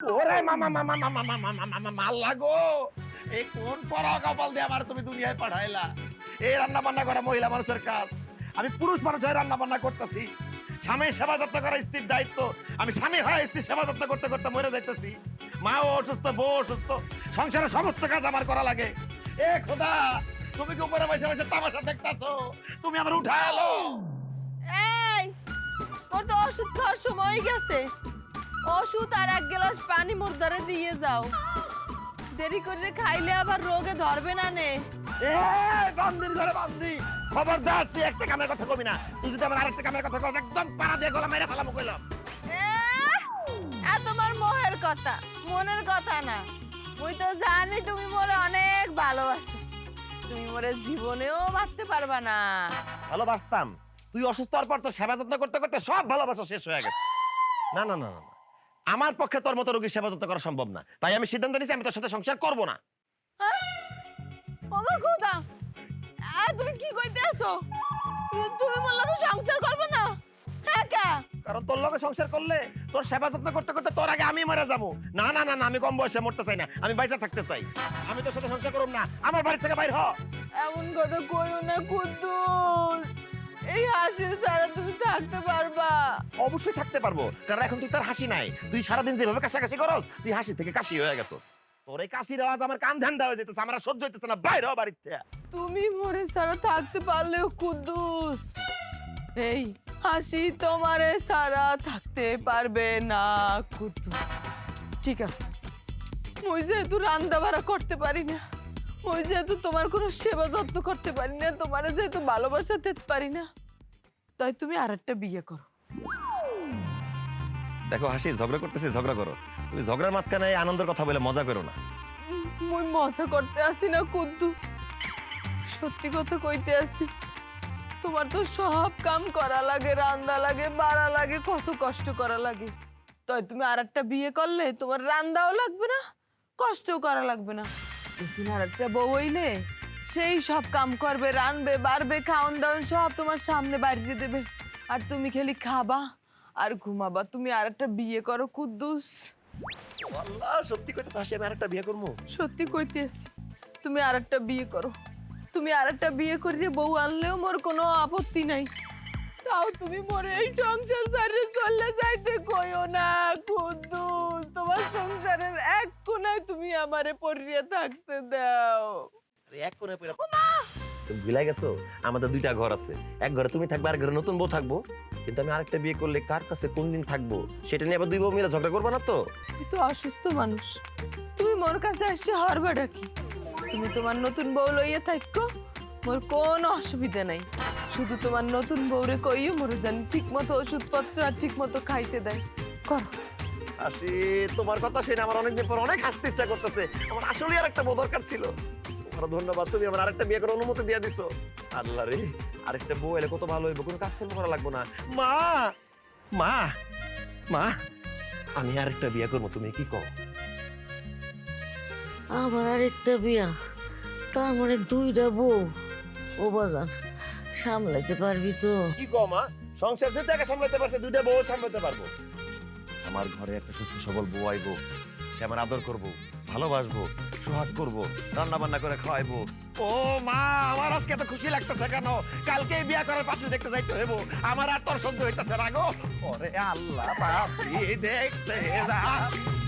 ওরে মামা মামা মামা মামা মামা মাল্লা গো, এই কোন পরা কপাল দিয়ে আমার তুমি দুনিয়ায় পাঠাইলা? এই রান্না বান্না করা মহিলা মানুষের কাজ, আমি পুরুষ মানুষ হয়ে রান্না বান্না করতেছি। স্বামীর সেবা যত্ন করা স্ত্রীর দায়িত্ব, আমি স্বামী হয়ে স্ত্রীর সেবা যত্ন করতে করতে মরে যাইতেছি। মাও অসুস্থ, বউ অসুস্থ, সংসারের সমস্ত কাজ আমার করা লাগে। এ খোদা, তুমি কি উপরে বসে বসে তামাশা দেখতাছো? তুমি আমার উঠা এলো। এই ওর তো ওষুধ খাওয়ার সময় গেছে। ওষুধ আর এক গ্লাস পানি মুর্দারে দিয়ে যাও, দেরি করে খাইলে আবার রোগে ধরবে না নে। এই বান্দির ঘরে বান্দি, খবরদার তুই একটা কামের কথা কবি না। তুই যদি আমার আরেকটা কামের কথা কস, একদম পাড়া দিয়ে গলা মেরে ফেলামু কইলাম। তোমার মোহের কথা, মনের কথা না। মুই তো জানি তুমি মোরে অনেক ভালোবাসো, তুমি মোরে জীবনেও মারতে পারবা না। ভালোবাসতাম, তুই অসুস্থ হওয়ার পর তো সেবা যত্ন করতে করতে সব ভালোবাসা শেষ হয়ে গেছে। না না না না, আমার পক্ষে তোর মতো রোগীর সেবা যত্ন করা সম্ভব না। তাই আমি সিদ্ধান্ত নিয়েছি আমি তোর সাথে সংসার করব না। আমার খোদা, তুমি কি কইতে আছো? তুমি বললা তো সংসার করবে না? হ্যাঁ কা? কারণ তোর লগে সংসার করলে তোর সেবা যত্ন করতে করতে তোর আগে আমি মরে যাবো। না না না না, আমি কম বয়সে মরতে চাই না, আমি বাইচা থাকতে চাই। আমি তোর সাথে সংসার করব না, আমার বাড়ি থেকে বাইর হ। এমন কথা কইও না কুদ্দুস, এই হাসির ছাড়া তুমি থাকতে পারবা? অবশ্যই থাকতে পারবো, কারণ এখন তুই তার হাসি নাই। তুই সারাদিন যেভাবে কাশাকাশি করস, তুই হাসি থেকে কাশি হয়ে গেছস। তোর এই কাশির আওয়াজ আমার কান ধান্দা হয়ে যেতেছে, আমার আর সহ্য হইতেছে না। বাইর হ বাড়ি থেকে। তুমি মরে ছাড়া থাকতে পারলেও কুদ্দুস, এই হাসি তোমারে ছাড়া থাকতে পারবে না কুদ্দুস। ঠিক আছে, মুই যেহেতু রান্না বাড়া করতে পারি না, মুই যেহেতু তোমার কোনো সেবা যত্ন করতে পারি না, তোমারে যেহেতু ভালোবাসা দিতে পারি না, তাই তুমি আরেকটা বিয়ে করো। দেখো হাসি, ঝগড়া করতেছি, ঝগড়া করো। তুমি ঝগড়ার মাঝখানে এই আনন্দের কথা বলে মজা করো না। মুই মজা করতে আসি না কুদ্দুস, সত্যি কথা কইতে আসি। তোমার তো সব কাম করা লাগে, রান্না লাগে, বাড়া লাগে, কত কষ্ট করা লাগে। তাই তুমি আরেকটা বিয়ে করলে তোমার রান্নাও লাগবে না, কষ্টও করা লাগবে না। তুমি আরেকটা বউ হইলে সেই সব কাম করবে, রানবে, বাড়বে, খাওন দাওন সব তোমার সামনে বাড়িতে দেবে, আর তুমি খালি খাবা আর ঘুমাবা। তুমি আরেকটা বিয়ে করো কুদ্দুস। আল্লাহ, সত্যি কইতেছ হাসি, আমি আরেকটা বিয়ে করবো? সত্যি কইতেছি, তুমি আরেকটা বিয়ে করো। তুমি আরেকটা বিয়ে করিয়ে বউ আনলেও মোর কোনো আপত্তি নাই। তাও তুমি মোরে এই সংসার ছাড়ে চলে যাইতে কইও না কুদ্দুস। তোমার সংসারের এক কোণায় তুমি আমারে পড়িয়ে থাকতে দাও। আরে এক কোণে পড়ে তুমি ভুলে গেছো, আমাদের দুইটা ঘর আছে। এক ঘরে তুমি থাকবে, আর ঘরে নতুন বউ থাকবো। কিন্তু আমি আরেকটা বিয়ে করলে কার কাছে কোন দিন থাকবো সেটা নিয়ে আবার দুই বউ মিলে ঝগড়া করবো না তো? তুমি তো অসুস্থ মানুষ, তুমি মোর কাছে আসছে হরবাটা কি? তুমি তোমার নতুন বউ লইয়া থাকো, মোর কোনো অসুবিধা নাই। শুধু তোমার নতুন বউরে কইও মোরে জানি ঠিক মতো ওষুধপত্র আর ঠিক মতো খাইতে দেয়। করো। হাসি, তোমার কথা শুনে আমার অনেকদিন পর অনেক হাসতে ইচ্ছা করতেছে। আমার আসলে আর একটা বউ দরকার ছিল। তোমার ধন্যবাদ, তুমি আমার আরেকটা বিয়ে করার অনুমতি দিয়ে দিছো। আল্লাহ রে, আরেকটা বউ এলে কত ভালো হইব, কোনো কাজকর্ম করা লাগবো না। মা মা মা, আমি আরেকটা বিয়ে করবো, তুমি কি কও? আবার আরেকটা বিয়া, তার মানে দুইটা বউ। ও বাজান, সামলাইতে পারবি তো? কি কও মা, সংসার যেতে একা সামলাতে পারছে, দুইটা বউ সামলাতে পারবো। আমার ঘরে একটা সুস্থ সবল বউ আইবো, সে আমার আদর করবো, ভালোবাসবো, সোহাগ করবো, রান্না বান্না করে খাওয়াইবো। ও মা, আমার আজকে এত খুশি লাগতেছে কেন? কালকে বিয়ে করার পাত্র দেখতে যাইতে হইব, আমার আর তোর সহ্য হইতেছে না গো। ওরে আল্লাহ, বাপ দেখতে যা।